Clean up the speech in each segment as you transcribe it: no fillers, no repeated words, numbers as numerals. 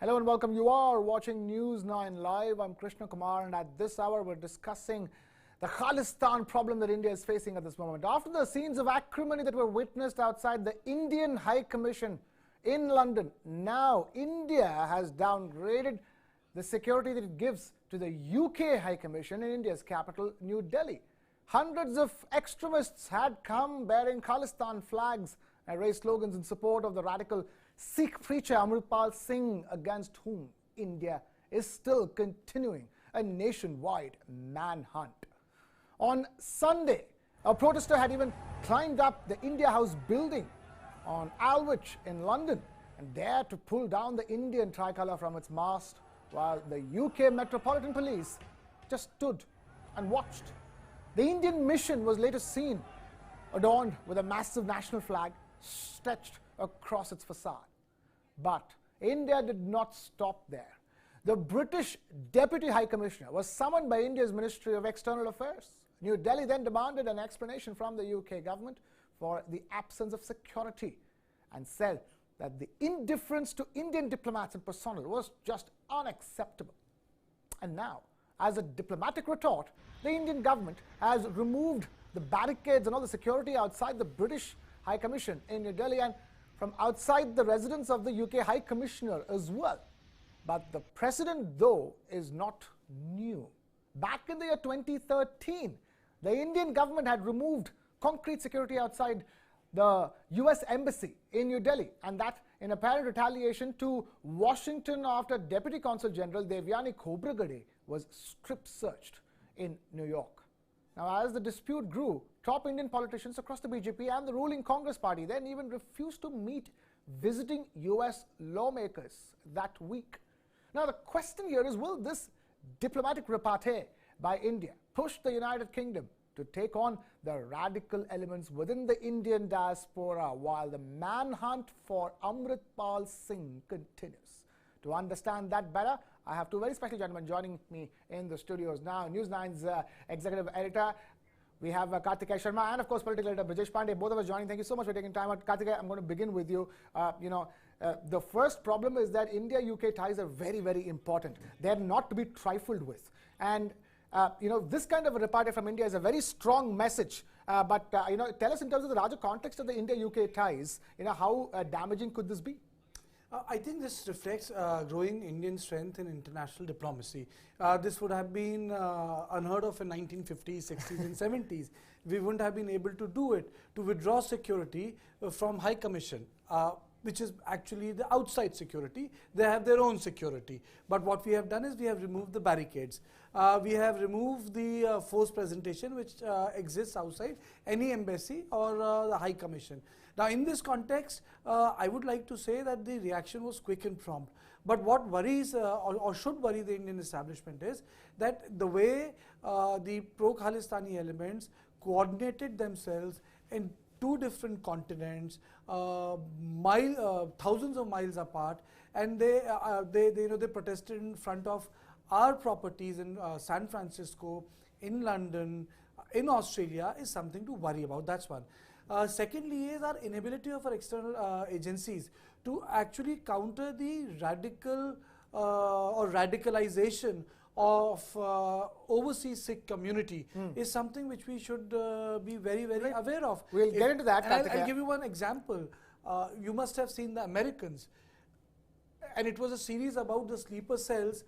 Hello and welcome. You are watching News9 Live. I'm Krishna Kumar, and at this hour we're discussing the Khalistan problem that India is facing at this moment. After the scenes of acrimony that were witnessed outside the Indian High Commission in London, now India has downgraded the security that it gives to the UK High Commission in India's capital, New Delhi. Hundreds of extremists had come bearing Khalistan flags and raised slogans in support of the radical Sikh preacher Amritpal Singh, against whom India is still continuing a nationwide manhunt. On Sunday, a protester had even climbed up the India House building on Aldwych in London and dared to pull down the Indian tricolour from its mast, while the UK Metropolitan Police just stood and watched. The Indian mission was later seen adorned with a massive national flag stretched across its facade. But India did not stop there. The British Deputy High Commissioner was summoned by India's Ministry of External Affairs. New Delhi then demanded an explanation from the UK government for the absence of security and said that the indifference to Indian diplomats and personnel was just unacceptable. And now, as a diplomatic retort, the Indian government has removed the barricades and all the security outside the British High Commission in New Delhi and from outside the residence of the UK High Commissioner as well. But the precedent, though, is not new. Back in the year 2013, the Indian government had removed concrete security outside the US Embassy in New Delhi, and that in apparent retaliation to Washington after Deputy Consul General Devyani Khobragade was strip searched in New York. Now, as the dispute grew, top Indian politicians across the BJP and the ruling Congress party then even refused to meet visiting US lawmakers that week. Now, the question here is, will this diplomatic repartee by India push the United Kingdom to take on the radical elements within the Indian diaspora while the manhunt for Amritpal Singh continues? To understand that better, I have two very special gentlemen joining me in the studios now. News9's executive editor, we have Kartikeya Sharma, and of course political editor Brijesh Pandey, both of us joining. Thank you so much for taking time out. Kartikeya, I'm going to begin with you. The first problem is that India-UK ties are very, very important. They are not to be trifled with. And this kind of a repartee from India is a very strong message. But tell us, in terms of the larger context of the India-UK ties, how damaging could this be? I think this reflects growing Indian strength in international diplomacy. This would have been unheard of in 1950s, 60s and 70s. We wouldn't have been able to do it, to withdraw security from High Commission, which is actually the outside security. They have their own security. But what we have done is we have removed the barricades. We have removed the force presentation which exists outside any embassy or the High Commission. Now, in this context, I would like to say that the reaction was quick and prompt. But what worries or should worry the Indian establishment is that the way the pro-Khalistani elements coordinated themselves in two different continents, thousands of miles apart, and they protested in front of our properties in San Francisco, in London, in Australia, is something to worry about. That's one. Secondly is our inability of our external agencies to actually counter the radical or radicalization of overseas Sikh community is something which we should be very, very aware of. We'll get into that. I'll give you one example. You must have seen The Americans. And it was a series about the sleeper cells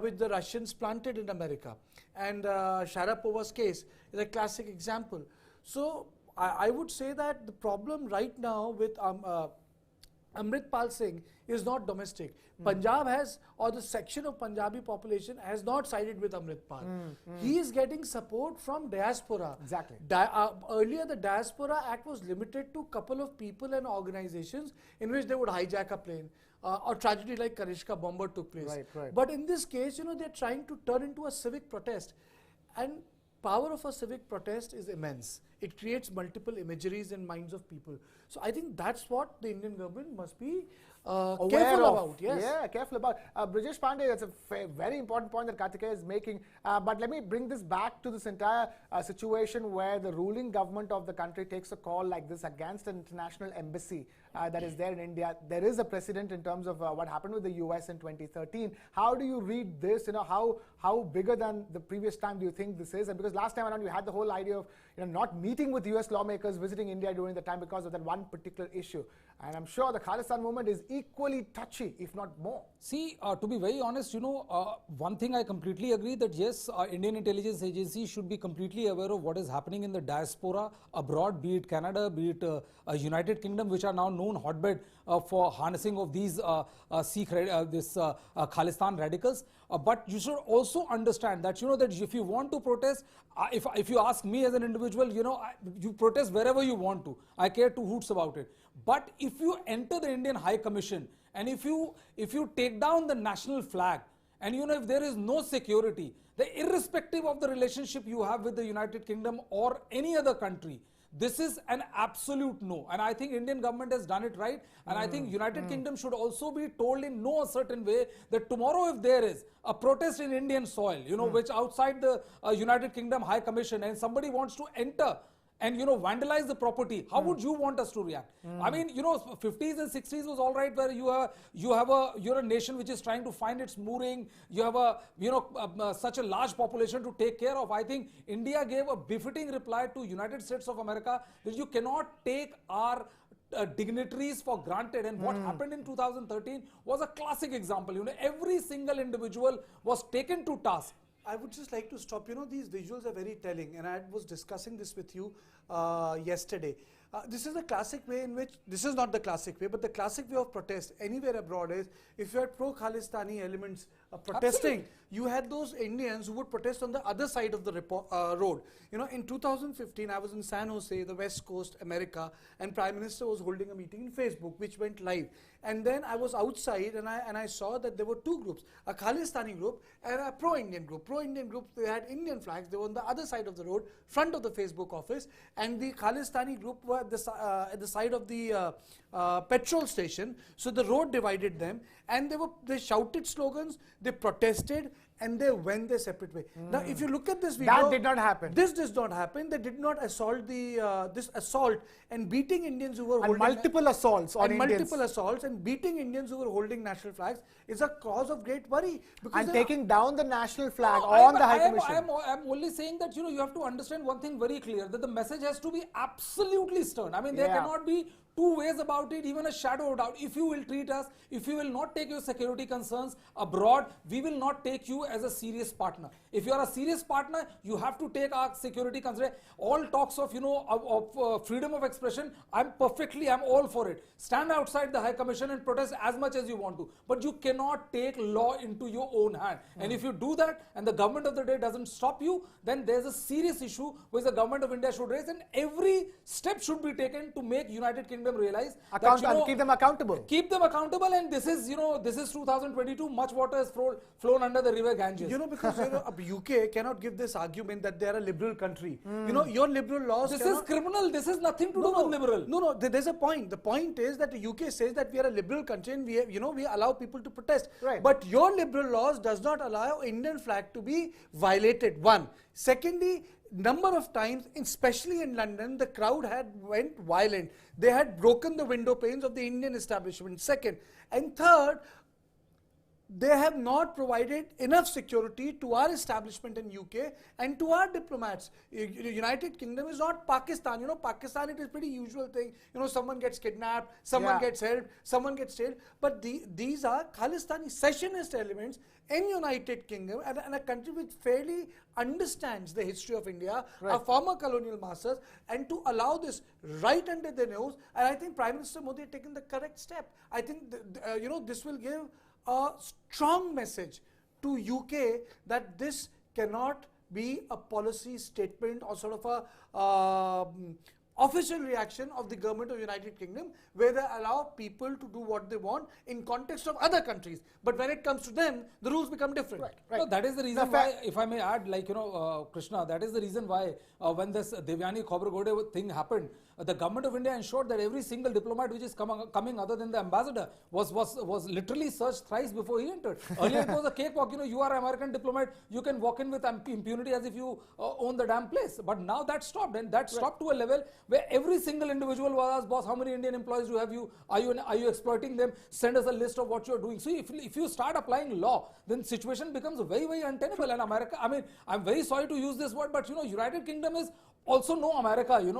which the Russians planted in America. And Sharapova's case is a classic example. So I would say that the problem right now with Amritpal Singh is not domestic. Punjab has, or the section of Punjabi population has not sided with Amritpal. He is getting support from diaspora. Exactly. Earlier, the Diaspora Act was limited to a couple of people and organizations in which they would hijack a plane. Or tragedy like Karishka bomber took place. Right. But in this case, they're trying to turn into a civic protest. And power of a civic protest is immense. it creates multiple imageries in minds of people. So I think that's what the Indian government must be careful about. Yes. Yeah, careful about. Brijesh Pandey, that's a very important point that Kartikeya is making. But let me bring this back to this entire situation where the ruling government of the country takes a call like this against an international embassy that is there in India. There is a precedent in terms of what happened with the US in 2013. How do you read this? How bigger than the previous time do you think this is? And because last time around you had the whole idea of not meeting with US lawmakers visiting India during the time because of that one particular issue. And I'm sure the Khalistan movement is equally touchy, if not more. See, to be very honest, one thing I completely agree that yes, Indian intelligence agency should be completely aware of what is happening in the diaspora abroad, be it Canada, be it United Kingdom, which are now known hotbed for harnessing of these Khalistan radicals. But you should also understand that that if you want to protest, if you ask me as an individual, you protest wherever you want to. I care two hoots about it. But if you enter the Indian High Commission and if you take down the national flag, and if there is no security, irrespective of the relationship you have with the United Kingdom or any other country, this is an absolute no. And I think Indian government has done it right. And I think United Kingdom should also be told in no certain way that tomorrow if there is a protest in Indian soil, which outside the United Kingdom High Commission and somebody wants to enter and vandalize the property, how would you want us to react? I mean, 50s and 60s was all right, where you're a nation which is trying to find its mooring. You have such a large population to take care of. I think India gave a befitting reply to United States of America that you cannot take our dignitaries for granted. And what happened in 2013 was a classic example. Every single individual was taken to task. I would just like to stop. These visuals are very telling, and I was discussing this with you yesterday. This is a classic way in which, this is not the classic way, but the classic way of protest anywhere abroad is, if you had pro-Khalistani elements protesting, you had those Indians who would protest on the other side of the road. In 2015, I was in San Jose, the West Coast, America, and Prime Minister was holding a meeting in Facebook, which went live. And then I was outside and I saw that there were two groups, a Khalistani group and a pro-Indian group. Pro-Indian group, they had Indian flags, they were on the other side of the road, front of the Facebook office, and the Khalistani group were at the side of the petrol station. So the road divided them, and they shouted slogans, they protested, and they went their separate way. Now, if you look at this video, that did not happen. This did not happen. They did not assault this assault and beating Indians who were holding multiple assaults on Indians. Multiple assaults and beating Indians who were holding national flags is a cause of great worry. And taking down the national flag on the High Commission. I'm only saying that you have to understand one thing very clear, that the message has to be absolutely stern. I mean, there cannot be two ways about it, even a shadow of doubt. If you will treat us, if you will not take your security concerns abroad, we will not take you as a serious partner. If you are a serious partner, you have to take our security consideration. All talks of freedom of expression, I'm all for it. Stand outside the High Commission and protest as much as you want to, but you cannot take law into your own hand. And if you do that and the government of the day doesn't stop you, then there's a serious issue which the government of India should raise, and every step should be taken to make United Kingdom realize that, keep them accountable. Keep them accountable, and this is 2022. Much water has flown under the river Ganges. Because UK cannot give this argument that they are a liberal country. Your liberal laws. This is criminal. This has nothing to do with liberal. No. There's a point. The point is that the UK says that we are a liberal country and we allow people to protest. Right. But your liberal laws does not allow Indian flag to be violated. One. Secondly, number of times, especially in London, the crowd went violent. They had broken the window panes of the Indian establishment. Second. And third, they have not provided enough security to our establishment in UK and to our diplomats. United Kingdom is not Pakistan. Pakistan, it is pretty usual thing. Someone gets kidnapped, someone gets held, someone gets jailed. But these are Khalistani secessionist elements in United Kingdom, and a country which fairly understands the history of India, our former colonial masters, and to allow this right under their nose. And I think Prime Minister Modi has taken the correct step. I think this will give a strong message to UK that this cannot be a policy statement or sort of official reaction of the government of United Kingdom, where they allow people to do what they want in context of other countries. But when it comes to them, the rules become different. No, that is the reason why, if I may add, like, Krishna, that is the reason why when this Devyani Khobragode thing happened, the government of India ensured that every single diplomat which is coming other than the ambassador was literally searched thrice before he entered. Earlier it was a cakewalk, you are an American diplomat, you can walk in with impunity as if you own the damn place. But now that stopped, and that stopped to a level where every single individual was asked, boss, how many Indian employees do you have? Are you exploiting them? Send us a list of what you are doing. So if you start applying law, then situation becomes very, very untenable. And America, I mean, I'm very sorry to use this word, but United Kingdom is also no America. I mean,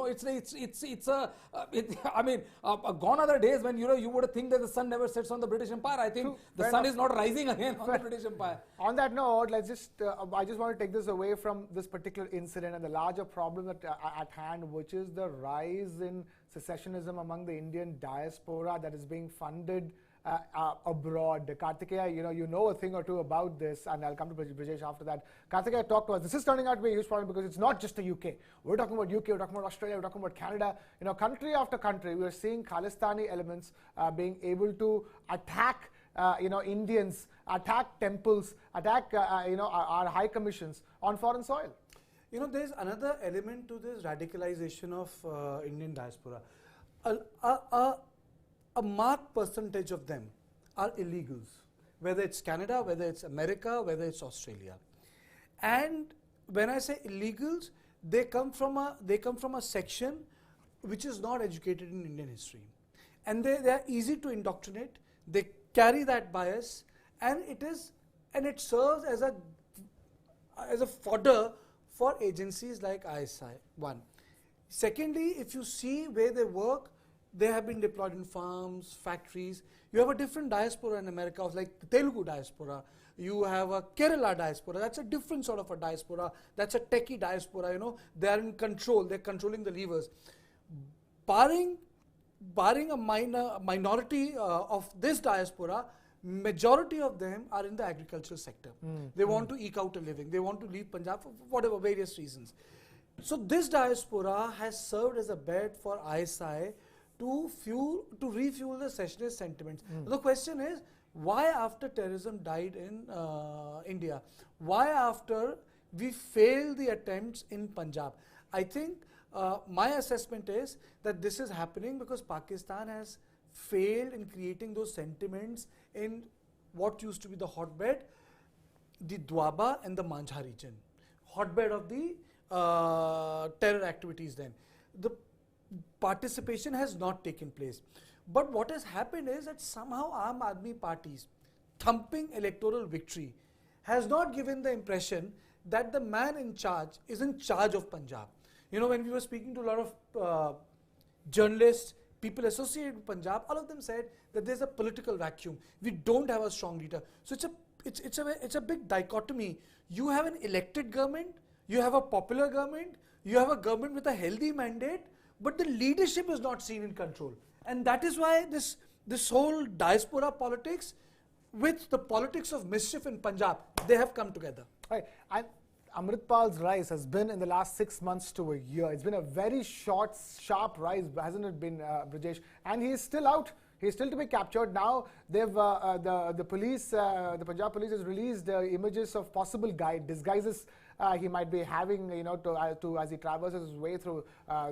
gone are the days when you would think that the sun never sets on the British Empire. I think the sun is not rising again on the British Empire. On that note, let's just I just want to take this away from this particular incident and the larger problem that at hand, which is the rise in secessionism among the Indian diaspora that is being funded abroad. Kartikeya, you know a thing or two about this, and I'll come to Brajesh after that. Kartikeya, talk to us. This is turning out to be a huge problem because it's not just the UK. We're talking about UK, we're talking about Australia, we're talking about Canada. Country after country, we're seeing Khalistani elements being able to attack Indians, attack temples, attack our high commissions on foreign soil. There's another element to this radicalization of Indian diaspora. A marked percentage of them are illegals, whether it's Canada, whether it's America, whether it's Australia. And when I say illegals, they come from a section which is not educated in Indian history, and they are easy to indoctrinate. They carry that bias, and it serves as a fodder for agencies like ISI. One. Secondly, if you see where they work, they have been deployed in farms, factories. You have a different diaspora in America, like the Telugu diaspora. You have a Kerala diaspora. That's a different sort of a diaspora. That's a techie diaspora. They are in control. They're controlling the levers. Barring a minority of this diaspora, majority of them are in the agricultural sector. They want to eke out a living. They want to leave Punjab for whatever various reasons. So this diaspora has served as a bed for ISI to refuel the secessionist sentiments. The question is, why after terrorism died in India? Why after we failed the attempts in Punjab? I think my assessment is that this is happening because Pakistan has failed in creating those sentiments in what used to be the hotbed, the Doaba and the Manjha region, hotbed of the terror activities then. The participation has not taken place. But what has happened is that somehow Aam Aadmi Party's thumping electoral victory has not given the impression that the man in charge is in charge of Punjab. When we were speaking to a lot of journalists, people associated with Punjab, all of them said that there's a political vacuum. We don't have a strong leader. So it's a big dichotomy. You have an elected government, you have a popular government, you have a government with a healthy mandate, but the leadership is not seen in control. And that is why this whole diaspora politics with the politics of mischief in Punjab, they have come together. Right. And Amritpal's rise has been in the last 6 months to a year. It's been a very short, sharp rise, hasn't it been, Brajesh? And he is still out. He's still to be captured. Now they've the police, the Punjab police has released images of possible disguises he might be having, to as he traverses his way through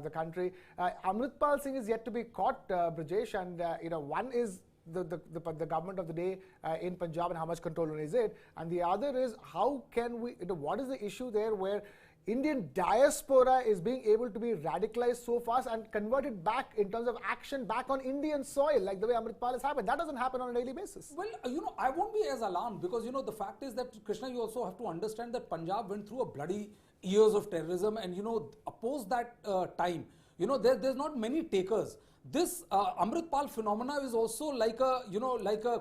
the country. Amritpal Singh is yet to be caught, Brajesh, and one is the government of the day in Punjab and how much control is it, and the other is how can we, what is the issue there where Indian diaspora is being able to be radicalized so fast and converted back in terms of action back on Indian soil, like the way Amritpal has happened. That doesn't happen on a daily basis. Well, I won't be as alarmed because, the fact is that, Krishna, you also have to understand that Punjab went through a bloody years of terrorism and, opposed that time. There's not many takers. This Amritpal phenomena is also like a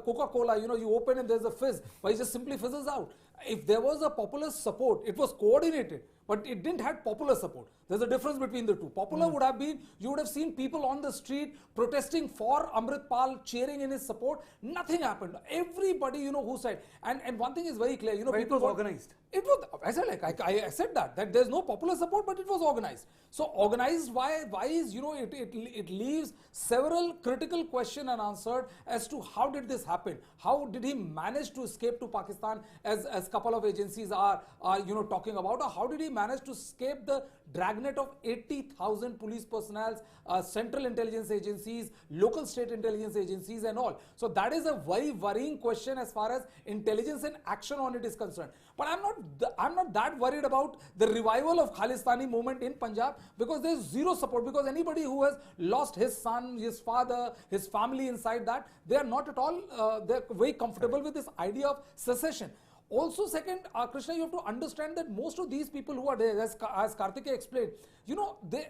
Coca-Cola, you open and there's a fizz, but it just simply fizzles out. If there was a popular support, it was coordinated. but it didn't have popular support. There's a difference between the two. Popular would have been, you would have seen people on the street protesting for Amritpal, cheering in his support. Nothing happened. Everybody, you know, who said, and one thing is very clear, you know, but people it was organized. It was, I said, I said that there's no popular support, but it was organized. So organized wise, you know, it leaves several critical questions unanswered as to how did this happen? How did he manage to escape to Pakistan, as couple of agencies are you know, talking about? Or how did he manage to escape the dragnet of 80,000 police personnel, central intelligence agencies, local state intelligence agencies and all? So that is a very worrying question as far as intelligence and action on it is concerned. But I'm not that worried about the revival of Khalistani movement in Punjab, because there's zero support. Because anybody who has lost his son, his father, his family inside that, they are not at all, they're very comfortable with this idea of secession. Also, second, Krishna, you have to understand that most of these people who are there, as Karthikeya explained, you know, the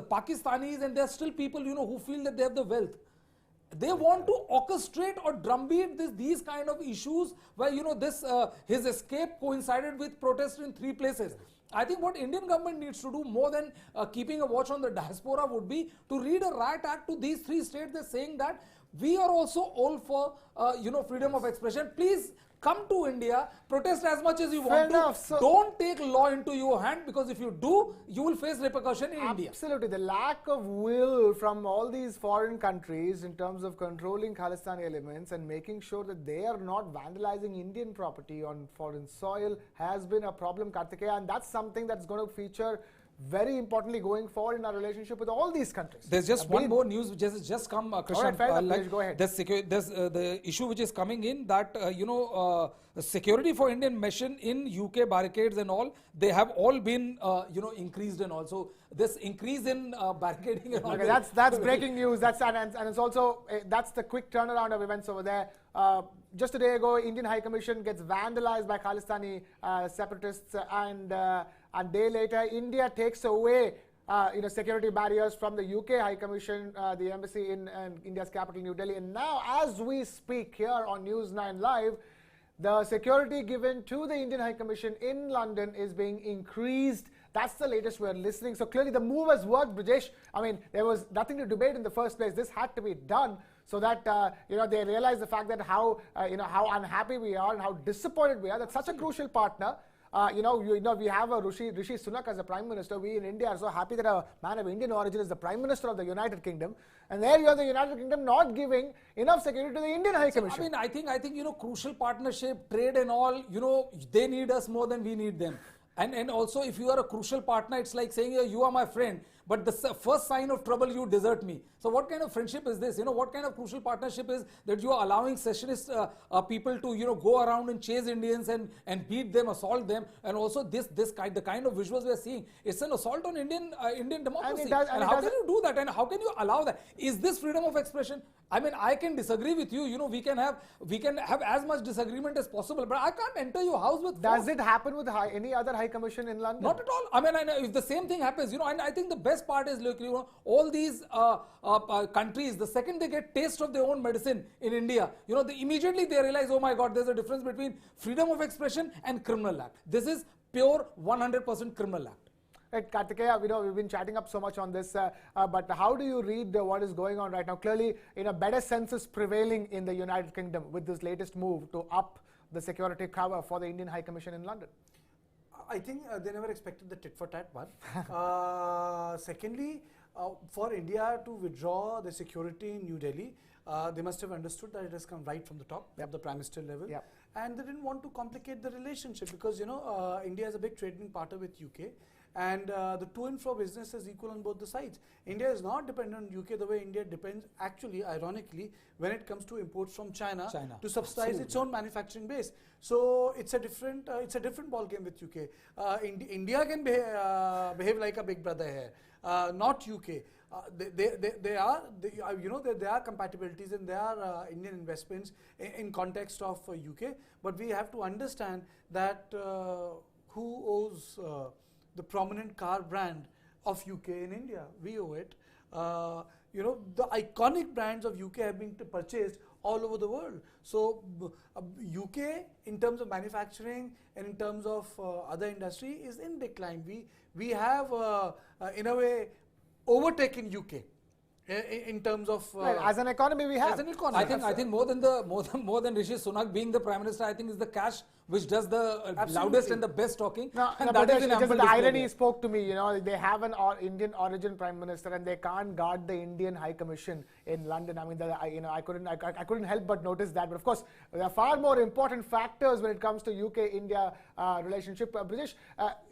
Pakistanis, and there are still people, you know, who feel that they have the wealth. They want to orchestrate or drumbeat these kind of issues where, you know, his escape coincided with protests in 3 places. I think what Indian government needs to do more than keeping a watch on the diaspora would be to read a riot act to these 3 states. They're saying that we are also all for, you know, freedom of expression. Please come to India, protest as much as you want to. So don't take law into your hand, because if you do, you will face repercussion in India. Absolutely. The lack of will from all these foreign countries in terms of controlling Khalistani elements and making sure that they are not vandalizing Indian property on foreign soil has been a problem, Karthikeya, and that's something that's going to feature very importantly going forward in our relationship with all these countries. There's just one more news which has just come, Krishna. Go ahead. There's the issue which is coming in that, you know, security for Indian mission in UK, barricades and all, they have all been, you know, increased and all. So this increase in barricading and all. Okay, that's breaking news. That's and it's also that's the quick turnaround of events over there. Just a day ago, Indian High Commission gets vandalized by Khalistani separatists, and a day later, India takes away you know, security barriers from the UK High Commission, the embassy in India's capital, New Delhi. And now, as we speak here on News9 Live, the security given to the Indian High Commission in London is being increased. That's the latest we're listening. So clearly the move has worked, Brijesh. I mean, there was nothing to debate in the first place. This had to be done so that you know, they realize the fact that how you know, how unhappy we are and how disappointed we are. That's such a crucial partner. You know, we have a Rishi Sunak as a Prime Minister. We in India are so happy that a man of Indian origin is the Prime Minister of the United Kingdom. And there you have the United Kingdom not giving enough security to the Indian High Commission. I mean, I think, you know, crucial partnership, trade and all, you know, they need us more than we need them. And also, if you are a crucial partner, it's like saying, you are my friend, but the first sign of trouble, you desert me. So what kind of friendship is this? You know, what kind of crucial partnership is that you are allowing secessionist people to, you know, go around and chase Indians and beat them, assault them, and also the kind of visuals we are seeing, it's an assault on Indian democracy. And how can you do that? And how can you allow that? Is this freedom of expression? I mean, I can disagree with you. You know, we can have as much disagreement as possible, but I can't enter your house with force. Does it happen with any other High Commission in London? Not at all. I mean, if the same thing happens, you know, and I think the best part is, look, you know, all these countries, the second they get taste of their own medicine in India, you know, immediately they realize, oh my God, there's a difference between freedom of expression and criminal act. This is pure 100% criminal act. Right, Karthikeya, you know, we've been chatting up so much on this, but how do you read what is going on right now? Clearly, you know, better sense is prevailing in the United Kingdom with this latest move to up the security cover for the Indian High Commission in London. I think they never expected the tit-for-tat one. Secondly, for India to withdraw the security in New Delhi, they must have understood that it has come right from the top, at the Prime Minister level. And they didn't want to complicate the relationship because, you know, India is a big trading partner with UK. And the to and fro business is equal on both the sides. India is not dependent on UK the way India depends, actually, ironically, when it comes to imports from China. To subsidize its own manufacturing base. So it's a different ball game with UK. India can behave like a big brother here, not UK. There are compatibilities and there are Indian investments in context of UK, but we have to understand that who owes the prominent car brand of UK in India? We owe it. the iconic brands of UK have been purchased all over the world. So UK in terms of manufacturing and in terms of other industry is in decline. We have in a way overtaken UK in terms of right. As an economy we have. as an economy. I think more than Rishi Sunak being the Prime Minister, I think is the cash which does the loudest and the best talking. No, and but that is in just ample the display irony there. spoke to me. They have an Indian origin Prime Minister and they can't guard the Indian High Commission in London. I mean, I couldn't help but notice that. But of course, there are far more important factors when it comes to UK-India relationship. British,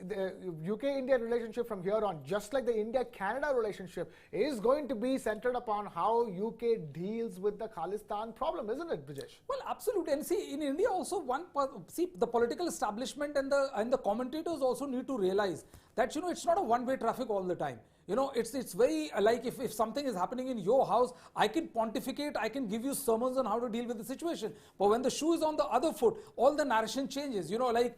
the UK-India relationship from here on, just like the India-Canada relationship, is going to be centered upon how UK deals with the Khalistan problem, isn't it, Brijesh? Well, absolutely. And see, in India also, the political establishment and the commentators also need to realize that it's not a one-way traffic all the time. It's very like if something is happening in your house, I can pontificate, I can give you sermons on how to deal with the situation. But when the shoe is on the other foot, all the narration changes. Like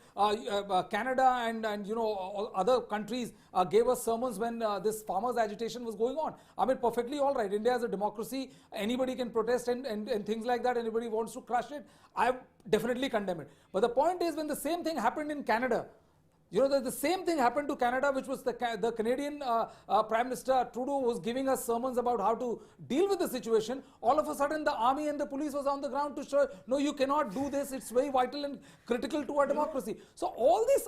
Canada and all other countries gave us sermons when this farmers' agitation was going on. I mean, perfectly all right. India is a democracy. Anybody can protest and things like that. Anybody wants to crush it. I definitely condemn it. But the point is, when the same thing happened in Canada, the same thing happened to Canada, which was the Canadian Prime Minister Trudeau was giving us sermons about how to deal with the situation. All of a sudden, the army and the police was on the ground to show, no, you cannot do this. It's very vital and critical to our democracy. So all this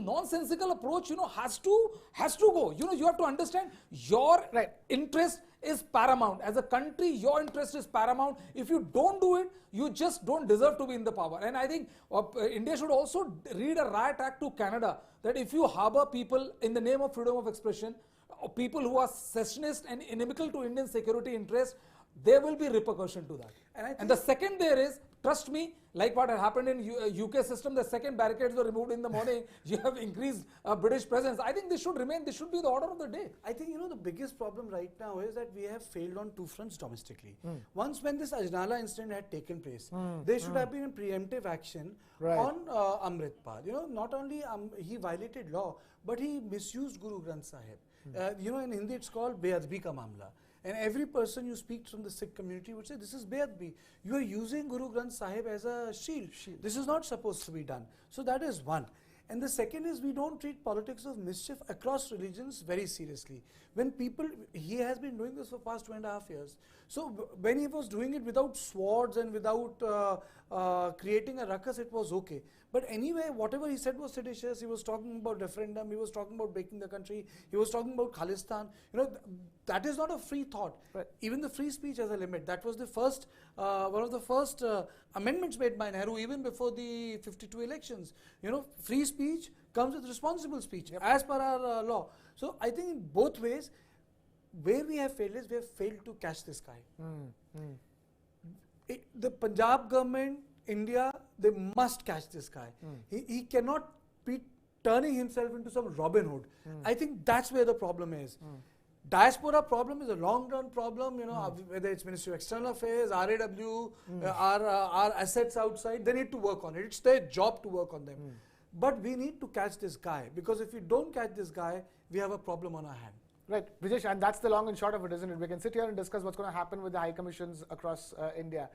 nonsensical approach, has to go. You have to understand your interest is paramount. As a country, your interest is paramount. If you don't do it, you just don't deserve to be in the power. And I think India should also read a riot act to Canada that if you harbor people in the name of freedom of expression, people who are secessionist and inimical to Indian security interests, there will be repercussion to that. And the second there is, trust me, like what had happened in UK system, the second barricades were removed in the morning, you have increased British presence. I think this should remain, this should be the order of the day. I think, the biggest problem right now is that we have failed on two fronts domestically. Once when this Ajnala incident had taken place, there should have been a preemptive action on Amritpal. Not only he violated law, but he misused Guru Granth Sahib. In Hindi it's called Beadbi ka Mamla. And every person you speak from the Sikh community would say, this is Beadbi. You are using Guru Granth Sahib as a shield. This is not supposed to be done. So that is one. And the second is, we don't treat politics of mischief across religions very seriously. When he has been doing this for past 2.5 years. So when he was doing it without swords and without creating a ruckus, it was okay. But anyway, whatever he said was seditious. He was talking about referendum. He was talking about breaking the country. He was talking about Khalistan. That is not a free thought. Right. Even the free speech has a limit. That was the first, one of the first amendments made by Nehru, even before the 52 elections. Free speech comes with responsible speech as per our law. So I think in both ways, where we have failed is we have failed to catch this guy. The Punjab government, India, they must catch this guy. He cannot be turning himself into some Robin Hood. I think that's where the problem is. Diaspora problem is a long-run problem, whether it's Ministry of External Affairs, RAW, our assets outside, they need to work on it. It's their job to work on them. But we need to catch this guy, because if we don't catch this guy, we have a problem on our hand. Right, Brijesh, and that's the long and short of it, isn't it? We can sit here and discuss what's going to happen with the high commissions across India.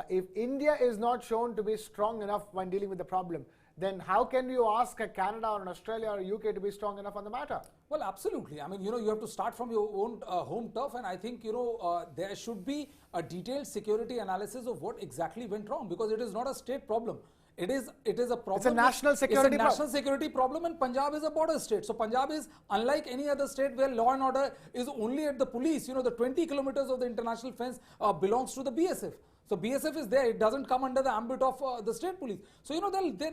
If India is not shown to be strong enough when dealing with the problem, then how can you ask a Canada or an Australia or a UK to be strong enough on the matter? Well, absolutely. I mean, you have to start from your own home turf, and I think, there should be a detailed security analysis of what exactly went wrong, because it is not a state problem. It is a problem. It's a national security problem. It's a national security problem, and Punjab is a border state. So Punjab is unlike any other state where law and order is only at the police. The 20 kilometers of the international fence belongs to the BSF. So BSF is there, it doesn't come under the ambit of the state police. So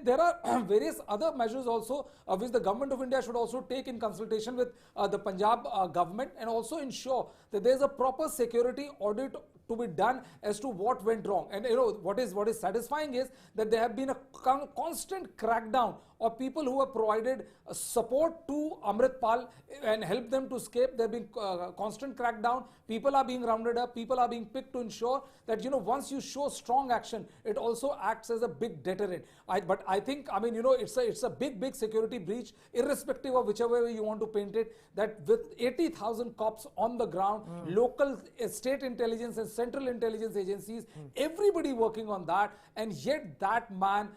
there are various other measures also which the government of India should also take in consultation with the Punjab government, and also ensure that there is a proper security audit to be done as to what went wrong. And what is satisfying is that there have been a constant crackdown of people who have provided support to Amritpal and helped them to escape. There have been constant crackdown. People are being rounded up. People are being picked to ensure that once once you show strong action, it also acts as a big deterrent. But I think, I mean, you know, it's a big security breach, irrespective of whichever way you want to paint it, that with 80,000 cops on the ground, local state intelligence and central intelligence agencies, everybody working on that, and yet that man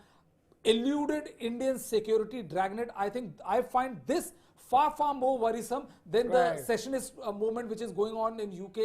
eluded Indian security dragnet. I find this far more worrisome than the secessionist movement which is going on in UK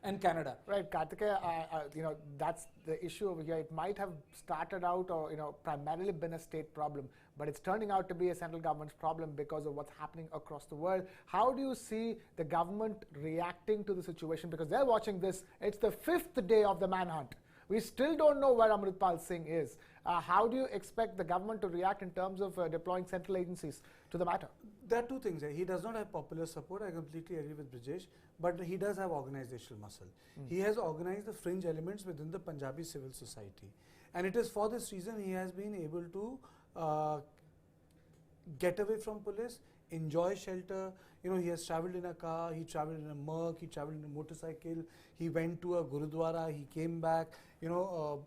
and Canada. Right, Kartikeya, you know, that's the issue over here. It might have started out or, you know, primarily been a state problem, but it's turning out to be a central government's problem because of what's happening across the world. How do you see the government reacting to the situation? Because they're watching this. It's the 5th day of the manhunt. We still don't know where Amritpal Singh is. How do you expect the government to react in terms of deploying central agencies to the matter? There are two things. He does not have popular support. I completely agree with Brijesh, but he does have organizational muscle. He has organized the fringe elements within the Punjabi civil society, and it is for this reason he has been able to get away from police, enjoy shelter. You know, he has travelled in a car, he travelled in a Amok, he travelled in a motorcycle, he went to a Gurudwara, he came back, you know,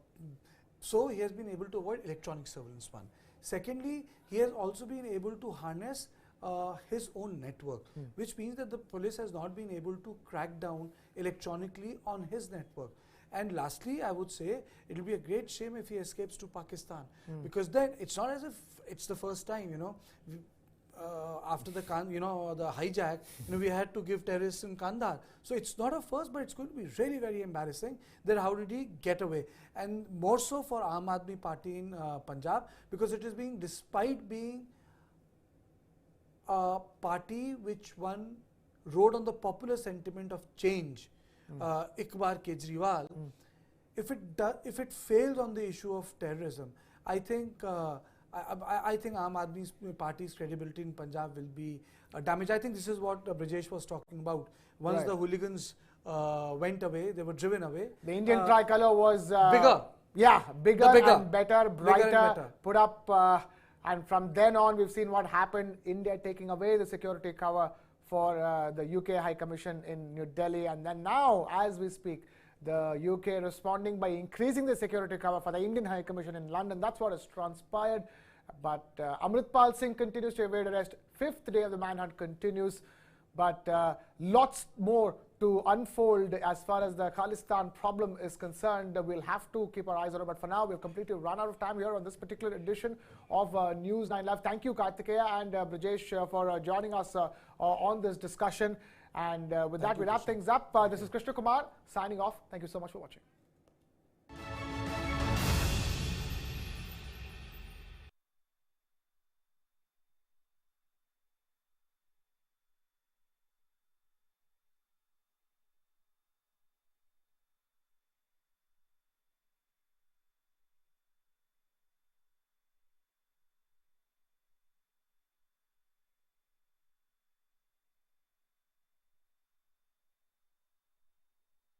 so he has been able to avoid electronic surveillance, one. Secondly, he has also been able to harness his own network, which means that the police has not been able to crack down electronically on his network. And lastly, I would say it will be a great shame if he escapes to Pakistan, because then it's not as if it's the first time, you know, after the the hijack, you know, we had to give terrorists in Kandahar. So it's not a first, but it's going to be really very embarrassing that how did he get away, and more so for Aam Aadmi Party in Punjab, because it is being, despite being a party which one rode on the popular sentiment of change, Ikbar Kejriwal, if it fails on the issue of terrorism, I think I think Aam Aadmi Party's credibility in Punjab will be damaged. I think this is what Brijesh was talking about. Once the hooligans went away, they were driven away. The Indian tricolour was bigger. Yeah, bigger and better, brighter, put up, and from then on we've seen what happened. India taking away the security cover for the UK High Commission in New Delhi, and then now, as we speak, the UK responding by increasing the security cover for the Indian High Commission in London. That's what has transpired. But Amritpal Singh continues to evade arrest. 5th day of the manhunt continues. But lots more to unfold as far as the Khalistan problem is concerned. We'll have to keep our eyes on it. But for now, we've completely run out of time here on this particular edition of News 9 Live. Thank you, Kartikeya and Brijesh, for joining us on this discussion. And with that, we wrap things up. This is Krishna Kumar signing off. Thank you so much for watching.